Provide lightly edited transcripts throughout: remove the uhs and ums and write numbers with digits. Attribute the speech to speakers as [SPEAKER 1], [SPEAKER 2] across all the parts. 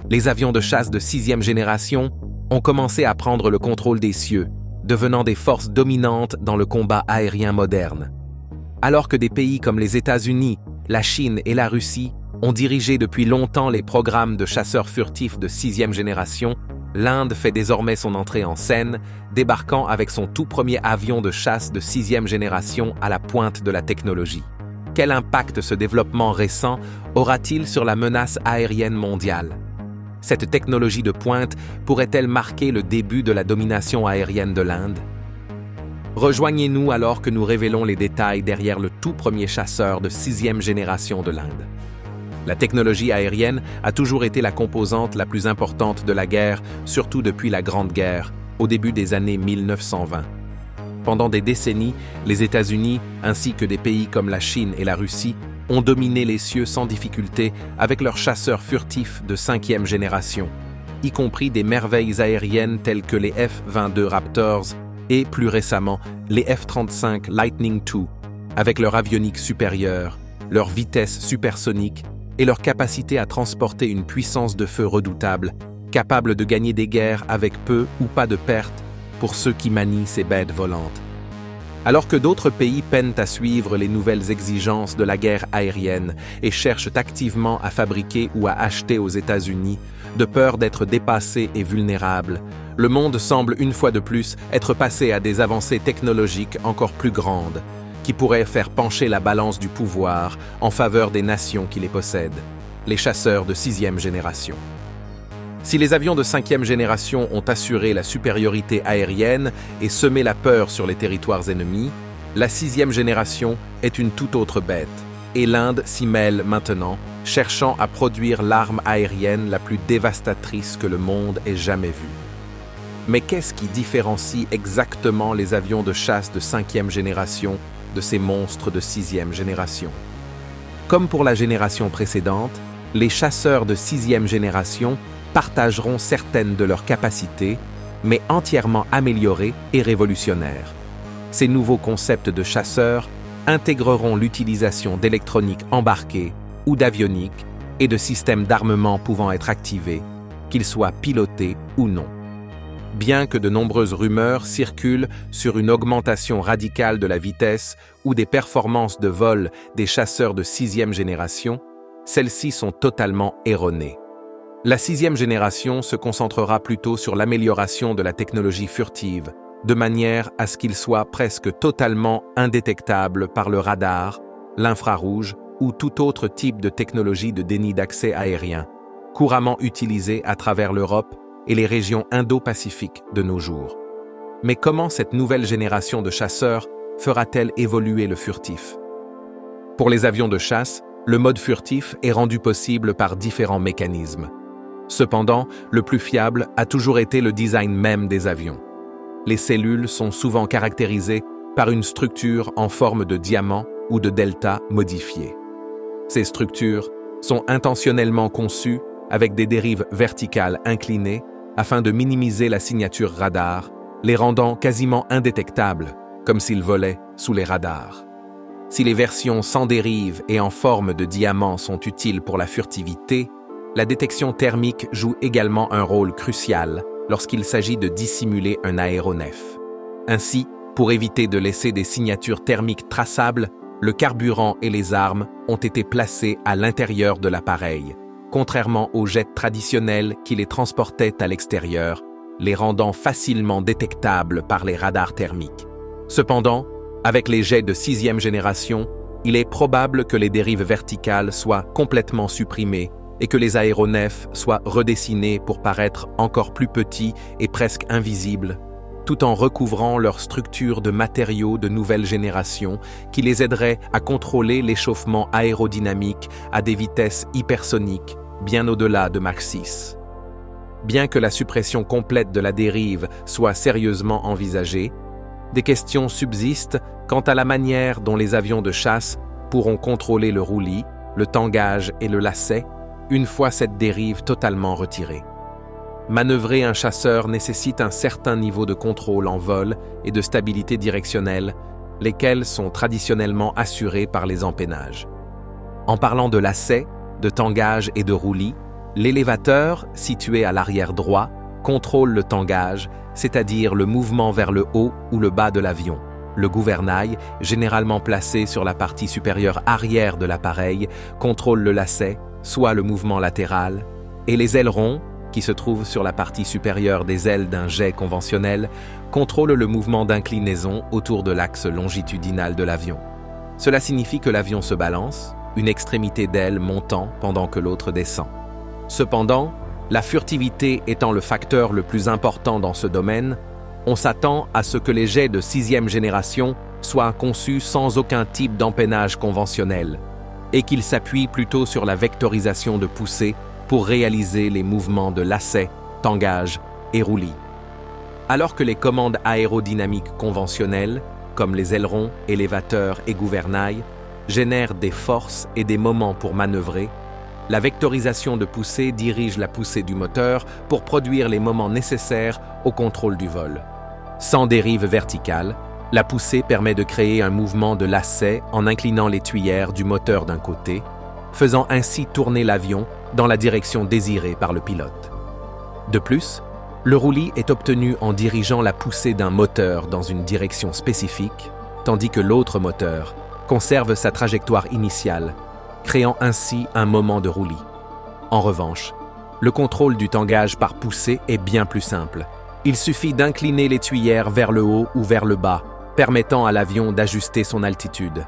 [SPEAKER 1] les avions de chasse de 6e génération ont commencé à prendre le contrôle des cieux, devenant des forces dominantes dans le combat aérien moderne. Alors que des pays comme les États-Unis, la Chine et la Russie ont dirigé depuis longtemps les programmes de chasseurs furtifs de 6e génération, l'Inde fait désormais son entrée en scène, débarquant avec son tout premier avion de chasse de 6e génération à la pointe de la technologie. Quel impact ce développement récent aura-t-il sur la menace aérienne mondiale? Cette technologie de pointe pourrait-elle marquer le début de la domination aérienne de l'Inde? Rejoignez-nous alors que nous révélons les détails derrière le tout premier chasseur de 6e génération de l'Inde. La technologie aérienne a toujours été la composante la plus importante de la guerre, surtout depuis la Grande Guerre, au début des années 1920. Pendant des décennies, les États-Unis, ainsi que des pays comme la Chine et la Russie, ont dominé les cieux sans difficulté avec leurs chasseurs furtifs de 5e génération, y compris des merveilles aériennes telles que les F-22 Raptors et, plus récemment, les F-35 Lightning II, avec leur avionique supérieure, leur vitesse supersonique et leur capacité à transporter une puissance de feu redoutable, capable de gagner des guerres avec peu ou pas de pertes pour ceux qui manient ces bêtes volantes. Alors que d'autres pays peinent à suivre les nouvelles exigences de la guerre aérienne et cherchent activement à fabriquer ou à acheter aux États-Unis, de peur d'être dépassés et vulnérables, le monde semble une fois de plus être passé à des avancées technologiques encore plus grandes, qui pourraient faire pencher la balance du pouvoir en faveur des nations qui les possèdent, les chasseurs de 6e génération. Si les avions de 5e génération ont assuré la supériorité aérienne et semé la peur sur les territoires ennemis, la 6e génération est une toute autre bête, et l'Inde s'y mêle maintenant, cherchant à produire l'arme aérienne la plus dévastatrice que le monde ait jamais vue. Mais qu'est-ce qui différencie exactement les avions de chasse de 5e génération de ces monstres de 6e génération? Comme pour la génération précédente, les chasseurs de 6e génération partageront certaines de leurs capacités, mais entièrement améliorées et révolutionnaires. Ces nouveaux concepts de chasseurs intégreront l'utilisation d'électronique embarquée ou d'avionique et de systèmes d'armement pouvant être activés, qu'ils soient pilotés ou non. Bien que de nombreuses rumeurs circulent sur une augmentation radicale de la vitesse ou des performances de vol des chasseurs de 6e génération, celles-ci sont totalement erronées. La 6e génération se concentrera plutôt sur l'amélioration de la technologie furtive, de manière à ce qu'ils soient presque totalement indétectables par le radar, l'infrarouge ou tout autre type de technologie de déni d'accès aérien, couramment utilisée à travers l'Europe et les régions Indo-Pacifiques de nos jours. Mais comment cette nouvelle génération de chasseurs fera-t-elle évoluer le furtif? Pour les avions de chasse, le mode furtif est rendu possible par différents mécanismes. Cependant, le plus fiable a toujours été le design même des avions. Les cellules sont souvent caractérisées par une structure en forme de diamant ou de delta modifiée. Ces structures sont intentionnellement conçues avec des dérives verticales inclinées afin de minimiser la signature radar, les rendant quasiment indétectables, comme s'ils volaient sous les radars. Si les versions sans dérive et en forme de diamant sont utiles pour la furtivité, la détection thermique joue également un rôle crucial lorsqu'il s'agit de dissimuler un aéronef. Ainsi, pour éviter de laisser des signatures thermiques traçables, le carburant et les armes ont été placés à l'intérieur de l'appareil, contrairement aux jets traditionnels qui les transportaient à l'extérieur, les rendant facilement détectables par les radars thermiques. Cependant, avec les jets de 6e génération, il est probable que les dérives verticales soient complètement supprimées et que les aéronefs soient redessinés pour paraître encore plus petits et presque invisibles, tout en recouvrant leur structure de matériaux de nouvelle génération qui les aiderait à contrôler l'échauffement aérodynamique à des vitesses hypersoniques, bien au-delà de Mach 6. Bien que la suppression complète de la dérive soit sérieusement envisagée, des questions subsistent quant à la manière dont les avions de chasse pourront contrôler le roulis, le tangage et le lacet une fois cette dérive totalement retirée. Manœuvrer un chasseur nécessite un certain niveau de contrôle en vol et de stabilité directionnelle, lesquels sont traditionnellement assurés par les empennages. En parlant de lacet, de tangage et de roulis, L'élévateur, situé à l'arrière droit, contrôle le tangage, c'est-à-dire le mouvement vers le haut ou le bas de l'avion. Le gouvernail, généralement placé sur la partie supérieure arrière de l'appareil, contrôle le lacet, soit le mouvement latéral, et les ailerons, qui se trouvent sur la partie supérieure des ailes d'un jet conventionnel, contrôlent le mouvement d'inclinaison autour de l'axe longitudinal de l'avion. Cela signifie que l'avion se balance, une extrémité d'aile montant pendant que l'autre descend. Cependant, la furtivité étant le facteur le plus important dans ce domaine, on s'attend à ce que les jets de 6e génération soient conçus sans aucun type d'empennage conventionnel et qu'ils s'appuient plutôt sur la vectorisation de poussée pour réaliser les mouvements de lacet, tangage et roulis. Alors que les commandes aérodynamiques conventionnelles, comme les ailerons, élévateurs et gouvernail, génèrent des forces et des moments pour manœuvrer, la vectorisation de poussée dirige la poussée du moteur pour produire les moments nécessaires au contrôle du vol. Sans dérive verticale, la poussée permet de créer un mouvement de lacet en inclinant les tuyères du moteur d'un côté, faisant ainsi tourner l'avion dans la direction désirée par le pilote. De plus, le roulis est obtenu en dirigeant la poussée d'un moteur dans une direction spécifique, tandis que l'autre moteur conserve sa trajectoire initiale, créant ainsi un moment de roulis. En revanche, le contrôle du tangage par poussée est bien plus simple. Il suffit d'incliner les tuyères vers le haut ou vers le bas, permettant à l'avion d'ajuster son altitude.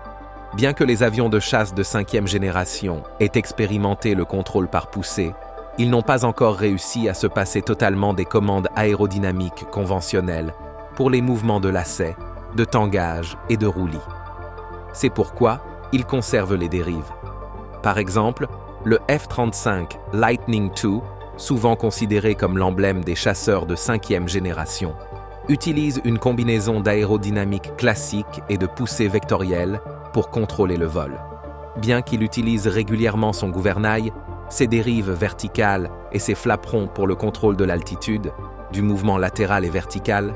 [SPEAKER 1] Bien que les avions de chasse de 5e génération aient expérimenté le contrôle par poussée, ils n'ont pas encore réussi à se passer totalement des commandes aérodynamiques conventionnelles pour les mouvements de lacet, de tangage et de roulis. C'est pourquoi ils conservent les dérives. Par exemple, le F-35 Lightning II, souvent considéré comme l'emblème des chasseurs de 5e génération, utilise une combinaison d'aérodynamique classique et de poussée vectorielle pour contrôler le vol. Bien qu'il utilise régulièrement son gouvernail, ses dérives verticales et ses flaperons pour le contrôle de l'altitude, du mouvement latéral et vertical,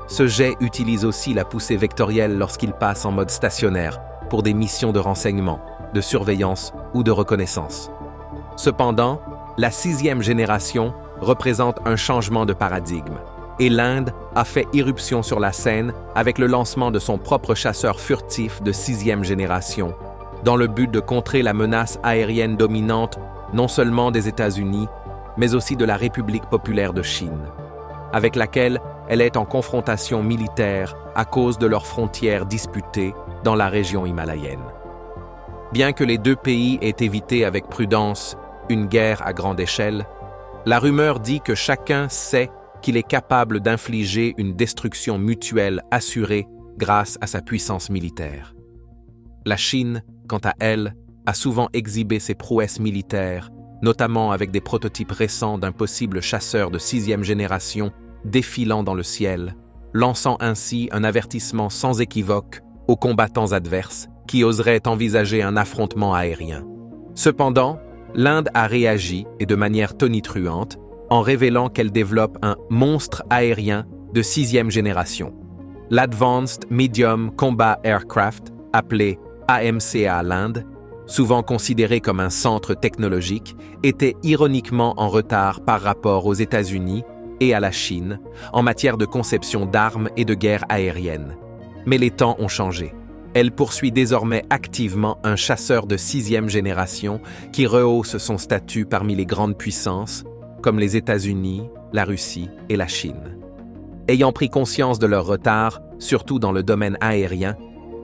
[SPEAKER 1] ce jet utilise aussi la poussée vectorielle lorsqu'il passe en mode stationnaire pour des missions de renseignement, de surveillance ou de reconnaissance. Cependant, la 6e génération représente un changement de paradigme, et l'Inde a fait irruption sur la scène avec le lancement de son propre chasseur furtif de 6e génération, dans le but de contrer la menace aérienne dominante non seulement des États-Unis, mais aussi de la République populaire de Chine, avec laquelle elle est en confrontation militaire à cause de leurs frontières disputées dans la région himalayenne. Bien que les deux pays aient évité avec prudence une guerre à grande échelle, la rumeur dit que chacun sait qu'il est capable d'infliger une destruction mutuelle assurée grâce à sa puissance militaire. La Chine, quant à elle, a souvent exhibé ses prouesses militaires, notamment avec des prototypes récents d'un possible chasseur de 6e génération défilant dans le ciel, lançant ainsi un avertissement sans équivoque aux combattants adverses qui oseraient envisager un affrontement aérien. Cependant, l'Inde a réagi, et de manière tonitruante, en révélant qu'elle développe un monstre aérien de 6e génération. L'Advanced Medium Combat Aircraft, appelé AMCA à l'Inde, souvent considéré comme un centre technologique, était ironiquement en retard par rapport aux États-Unis et à la Chine en matière de conception d'armes et de guerre aérienne. Mais les temps ont changé. Elle poursuit désormais activement un chasseur de 6e génération qui rehausse son statut parmi les grandes puissances, comme les États-Unis, la Russie et la Chine. Ayant pris conscience de leur retard, surtout dans le domaine aérien,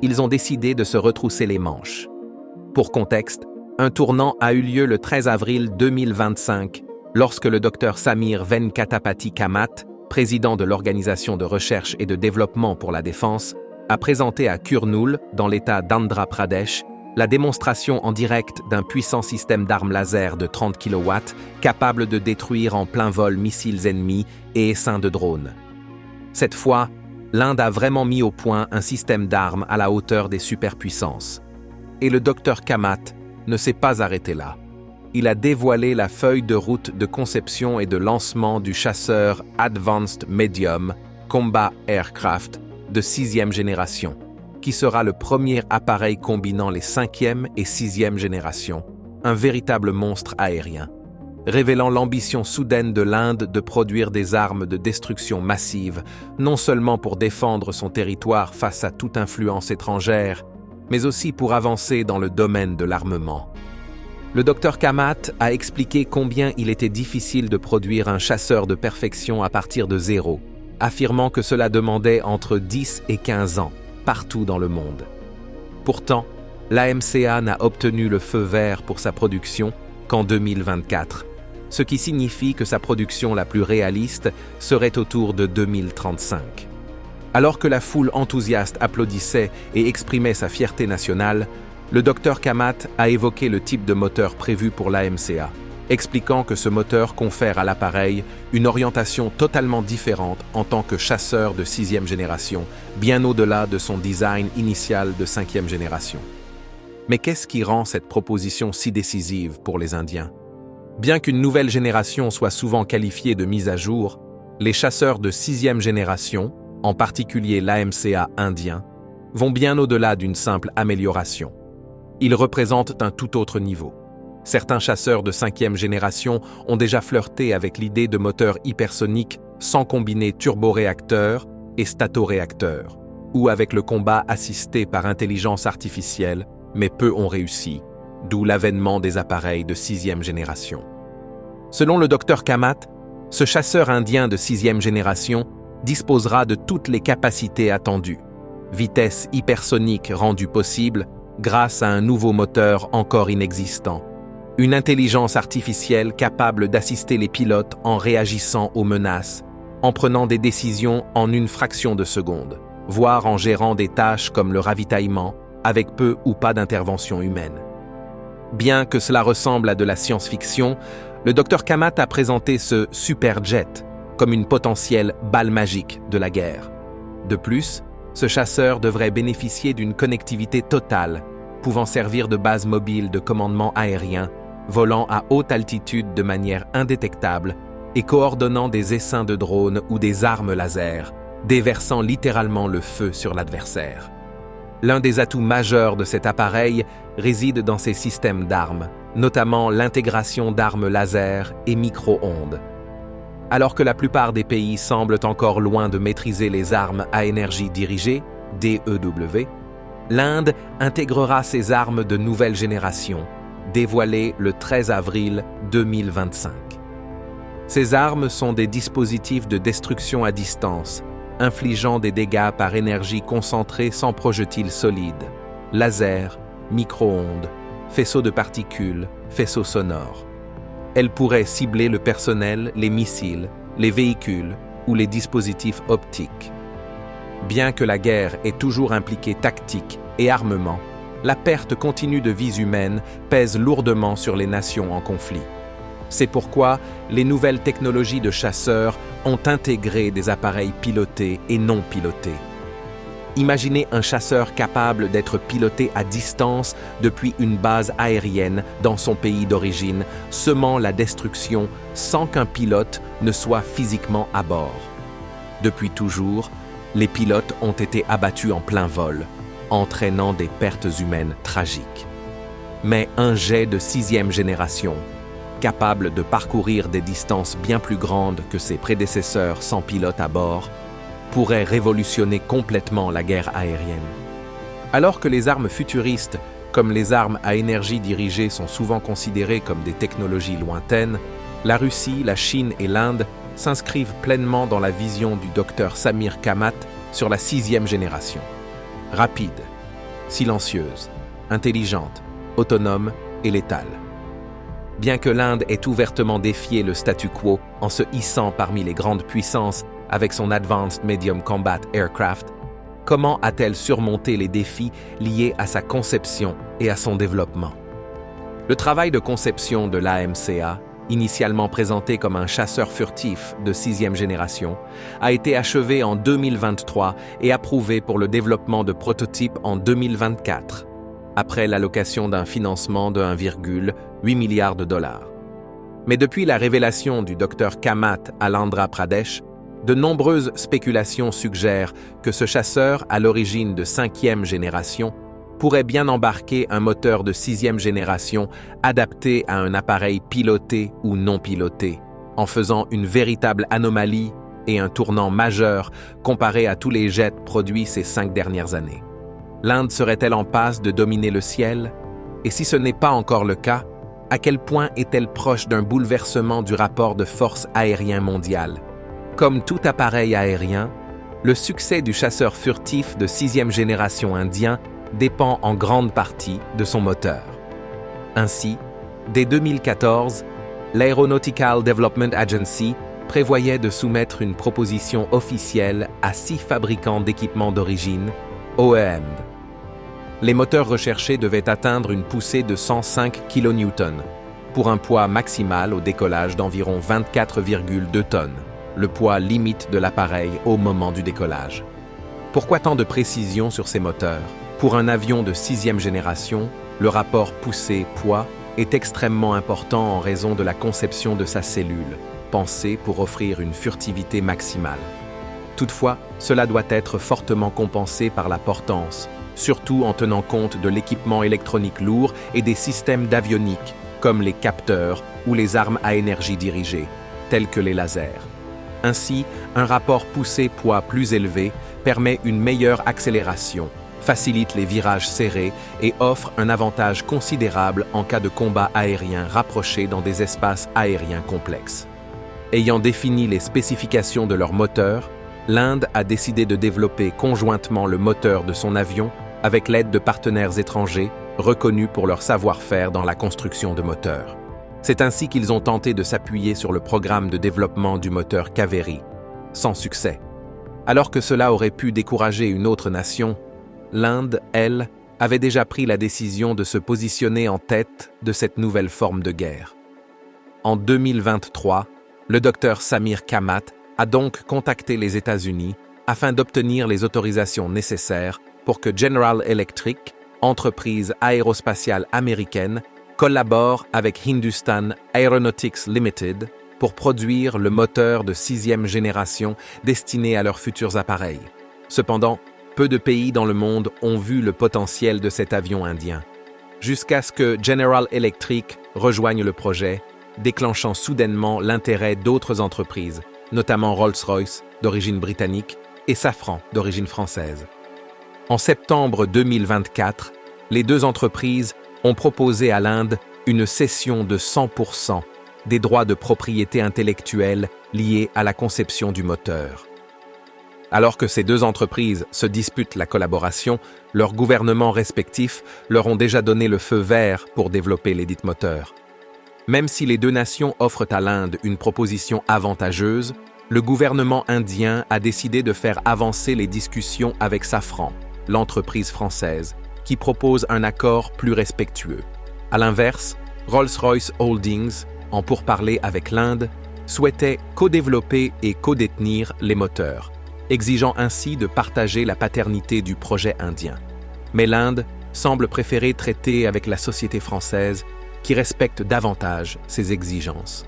[SPEAKER 1] ils ont décidé de se retrousser les manches. Pour contexte, un tournant a eu lieu le 13 avril 2025, lorsque le Dr Samir Venkatapati Kamath, président de l'Organisation de recherche et de développement pour la défense, a présenté à Kurnool, dans l'État d'Andhra Pradesh, la démonstration en direct d'un puissant système d'armes laser de 30 kW capable de détruire en plein vol missiles ennemis et essaims de drones. Cette fois, l'Inde a vraiment mis au point un système d'armes à la hauteur des superpuissances. Et le Dr Kamath ne s'est pas arrêté là. Il a dévoilé la feuille de route de conception et de lancement du chasseur Advanced Medium Combat Aircraft de 6e génération, qui sera le premier appareil combinant les 5e et 6e générations, un véritable monstre aérien. révélant l'ambition soudaine de l'Inde de produire des armes de destruction massive, non seulement pour défendre son territoire face à toute influence étrangère, mais aussi pour avancer dans le domaine de l'armement. Le docteur Kamat a expliqué combien il était difficile de produire un chasseur de perfection à partir de zéro, affirmant que cela demandait entre 10 et 15 ans, partout dans le monde. Pourtant, l'AMCA n'a obtenu le feu vert pour sa production qu'en 2024, ce qui signifie que sa production la plus réaliste serait autour de 2035. Alors que la foule enthousiaste applaudissait et exprimait sa fierté nationale, le docteur Kamat a évoqué le type de moteur prévu pour l'AMCA, expliquant que ce moteur confère à l'appareil une orientation totalement différente en tant que chasseur de 6e génération, bien au-delà de son design initial de 5e génération. Mais qu'est-ce qui rend cette proposition si décisive pour les Indiens? Bien qu'une nouvelle génération soit souvent qualifiée de mise à jour, les chasseurs de 6e génération, en particulier l'AMCA indien, vont bien au-delà d'une simple amélioration. Ils représentent un tout autre niveau. Certains chasseurs de 5e génération ont déjà flirté avec l'idée de moteurs hypersoniques sans combiner turboréacteurs et statoréacteurs, ou avec le combat assisté par intelligence artificielle, mais peu ont réussi, d'où l'avènement des appareils de 6e génération. Selon le docteur Kamat, ce chasseur indien de 6e génération disposera de toutes les capacités attendues, vitesse hypersonique rendue possible grâce à un nouveau moteur encore inexistant, une intelligence artificielle capable d'assister les pilotes en réagissant aux menaces, en prenant des décisions en une fraction de seconde, voire en gérant des tâches comme le ravitaillement, avec peu ou pas d'intervention humaine. Bien que cela ressemble à de la science-fiction, le docteur Kamat a présenté ce superjet comme une potentielle balle magique de la guerre. De plus, ce chasseur devrait bénéficier d'une connectivité totale, pouvant servir de base mobile de commandement aérien, volant à haute altitude de manière indétectable et coordonnant des essaims de drones ou des armes laser, déversant littéralement le feu sur l'adversaire. L'un des atouts majeurs de cet appareil réside dans ses systèmes d'armes, notamment l'intégration d'armes laser et micro-ondes. Alors que la plupart des pays semblent encore loin de maîtriser les armes à énergie dirigée, DEW, l'Inde intégrera ses armes de nouvelle génération, dévoilées le 13 avril 2025. Ces armes sont des dispositifs de destruction à distance, infligeant des dégâts par énergie concentrée sans projectiles solides, laser, micro-ondes, faisceaux de particules, faisceaux sonores. Elles pourraient cibler le personnel, les missiles, les véhicules ou les dispositifs optiques. Bien que la guerre ait toujours impliqué tactique et armement, la perte continue de vies humaines pèse lourdement sur les nations en conflit. C'est pourquoi les nouvelles technologies de chasseurs ont intégré des appareils pilotés et non pilotés. Imaginez un chasseur capable d'être piloté à distance depuis une base aérienne dans son pays d'origine, semant la destruction sans qu'un pilote ne soit physiquement à bord. Depuis toujours, les pilotes ont été abattus en plein vol, entraînant des pertes humaines tragiques. Mais un jet de 6e génération, capable de parcourir des distances bien plus grandes que ses prédécesseurs sans pilote à bord, pourrait révolutionner complètement la guerre aérienne. Alors que les armes futuristes, comme les armes à énergie dirigée, sont souvent considérées comme des technologies lointaines, la Russie, la Chine et l'Inde s'inscrivent pleinement dans la vision du docteur Samir Kamat sur la 6e génération. Rapide, silencieuse, intelligente, autonome et létale. Bien que l'Inde ait ouvertement défié le statu quo en se hissant parmi les grandes puissances avec son Advanced Medium Combat Aircraft, comment a-t-elle surmonté les défis liés à sa conception et à son développement? Le travail de conception de l'AMCA, initialement présenté comme un chasseur furtif de 6e génération, a été achevé en 2023 et approuvé pour le développement de prototypes en 2024, après l'allocation d'un financement de 1,8 milliard de dollars. Mais depuis la révélation du Dr Kamat à l'Andhra Pradesh, de nombreuses spéculations suggèrent que ce chasseur, à l'origine de 5e génération, pourrait bien embarquer un moteur de 6e génération adapté à un appareil piloté ou non piloté, en faisant une véritable anomalie et un tournant majeur comparé à tous les jets produits ces 5 dernières années. L'Inde serait-elle en passe de dominer le ciel? Et si ce n'est pas encore le cas, à quel point est-elle proche d'un bouleversement du rapport de force aérien mondial? Comme tout appareil aérien, le succès du chasseur furtif de 6e génération indien dépend en grande partie de son moteur. Ainsi, dès 2014, l'Aeronautical Development Agency prévoyait de soumettre une proposition officielle à 6 fabricants d'équipements d'origine, OEM. Les moteurs recherchés devaient atteindre une poussée de 105 kN, pour un poids maximal au décollage d'environ 24,2 tonnes, le poids limite de l'appareil au moment du décollage. Pourquoi tant de précision sur ces moteurs? Pour un avion de 6e génération, le rapport poussée-poids est extrêmement important en raison de la conception de sa cellule, pensée pour offrir une furtivité maximale. Toutefois, cela doit être fortement compensé par la portance, surtout en tenant compte de l'équipement électronique lourd et des systèmes d'avionique, comme les capteurs ou les armes à énergie dirigée, tels que les lasers. Ainsi, un rapport poussée-poids plus élevé permet une meilleure accélération, facilite les virages serrés et offre un avantage considérable en cas de combat aérien rapproché dans des espaces aériens complexes. Ayant défini les spécifications de leur moteur, l'Inde a décidé de développer conjointement le moteur de son avion avec l'aide de partenaires étrangers reconnus pour leur savoir-faire dans la construction de moteurs. C'est ainsi qu'ils ont tenté de s'appuyer sur le programme de développement du moteur Kaveri, sans succès. Alors que cela aurait pu décourager une autre nation, l'Inde, elle, avait déjà pris la décision de se positionner en tête de cette nouvelle forme de guerre. En 2023, le docteur Samir Kamat a donc contacté les États-Unis afin d'obtenir les autorisations nécessaires pour que General Electric, entreprise aérospatiale américaine, collabore avec Hindustan Aeronautics Limited pour produire le moteur de 6e génération destiné à leurs futurs appareils. Cependant, peu de pays dans le monde ont vu le potentiel de cet avion indien, jusqu'à ce que General Electric rejoigne le projet, déclenchant soudainement l'intérêt d'autres entreprises, notamment Rolls-Royce, d'origine britannique, et Safran, d'origine française. En septembre 2024, les deux entreprises ont proposé à l'Inde une cession de 100% des droits de propriété intellectuelle liés à la conception du moteur. Alors que ces deux entreprises se disputent la collaboration, leurs gouvernements respectifs leur ont déjà donné le feu vert pour développer lesdits moteurs. Même si les deux nations offrent à l'Inde une proposition avantageuse, le gouvernement indien a décidé de faire avancer les discussions avec Safran, l'entreprise française, qui propose un accord plus respectueux. À l'inverse, Rolls-Royce Holdings, en pourparlers avec l'Inde, souhaitait co-développer et co-détenir les moteurs, exigeant ainsi de partager la paternité du projet indien. Mais l'Inde semble préférer traiter avec la société française qui respecte davantage ses exigences.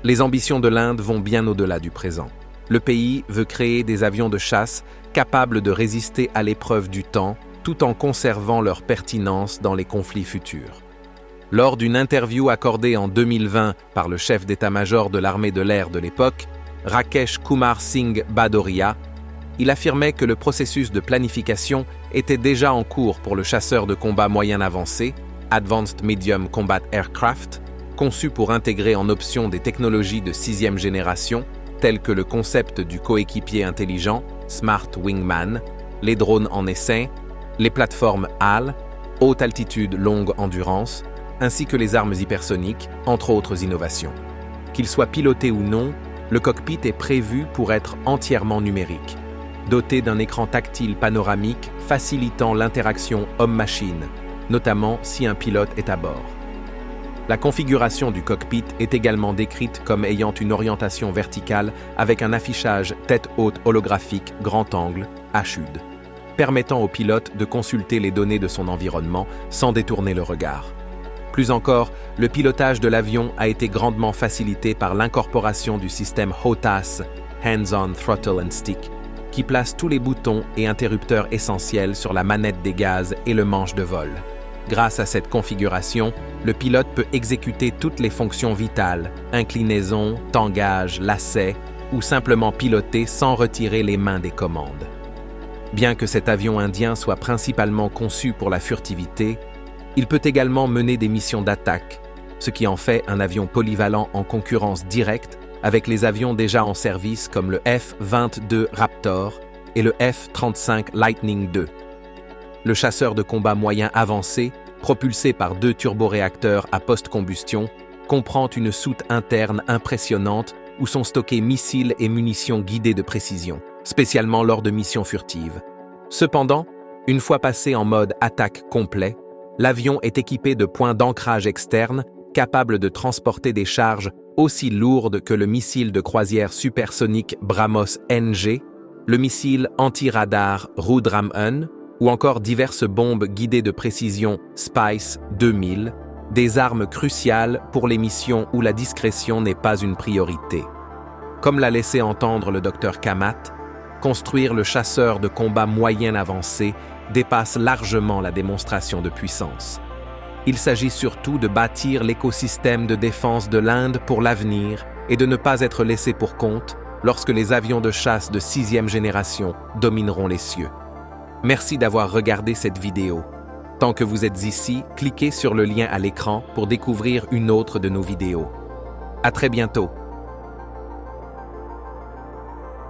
[SPEAKER 1] Les ambitions de l'Inde vont bien au-delà du présent. Le pays veut créer des avions de chasse capables de résister à l'épreuve du temps tout en conservant leur pertinence dans les conflits futurs. Lors d'une interview accordée en 2020 par le chef d'état-major de l'armée de l'air de l'époque, Rakesh Kumar Singh Bhadoria, il affirmait que le processus de planification était déjà en cours pour le chasseur de combat moyen avancé, Advanced Medium Combat Aircraft, conçu pour intégrer en option des technologies de 6e génération, telles que le concept du coéquipier intelligent, Smart Wingman, les drones en essaim, les plateformes HAL, haute altitude longue endurance, ainsi que les armes hypersoniques, entre autres innovations. Qu'il soit piloté ou non, le cockpit est prévu pour être entièrement numérique, doté d'un écran tactile panoramique facilitant l'interaction homme-machine, notamment si un pilote est à bord. La configuration du cockpit est également décrite comme ayant une orientation verticale avec un affichage tête haute holographique grand angle, HUD, permettant au pilote de consulter les données de son environnement sans détourner le regard. Plus encore, le pilotage de l'avion a été grandement facilité par l'incorporation du système HOTAS, Hands-on Throttle and Stick, qui place tous les boutons et interrupteurs essentiels sur la manette des gaz et le manche de vol. Grâce à cette configuration, le pilote peut exécuter toutes les fonctions vitales, inclinaison, tangage, lacet, ou simplement piloter sans retirer les mains des commandes. Bien que cet avion indien soit principalement conçu pour la furtivité, il peut également mener des missions d'attaque, ce qui en fait un avion polyvalent en concurrence directe avec les avions déjà en service comme le F-22 Raptor et le F-35 Lightning II. Le chasseur de combat moyen avancé, propulsé par 2 turboréacteurs à post-combustion, comprend une soute interne impressionnante où sont stockés missiles et munitions guidées de précision, spécialement lors de missions furtives. Cependant, une fois passé en mode attaque complet, l'avion est équipé de points d'ancrage externes capables de transporter des charges aussi lourdes que le missile de croisière supersonique BrahMos NG, le missile anti-radar Rudram-1 ou encore diverses bombes guidées de précision Spice 2000, des armes cruciales pour les missions où la discrétion n'est pas une priorité. Comme l'a laissé entendre le Dr Kamat, construire le chasseur de combat moyen avancé dépasse largement la démonstration de puissance. Il s'agit surtout de bâtir l'écosystème de défense de l'Inde pour l'avenir et de ne pas être laissé pour compte lorsque les avions de chasse de 6e génération domineront les cieux. Merci d'avoir regardé cette vidéo. Tant que vous êtes ici, cliquez sur le lien à l'écran pour découvrir une autre de nos vidéos. À très bientôt.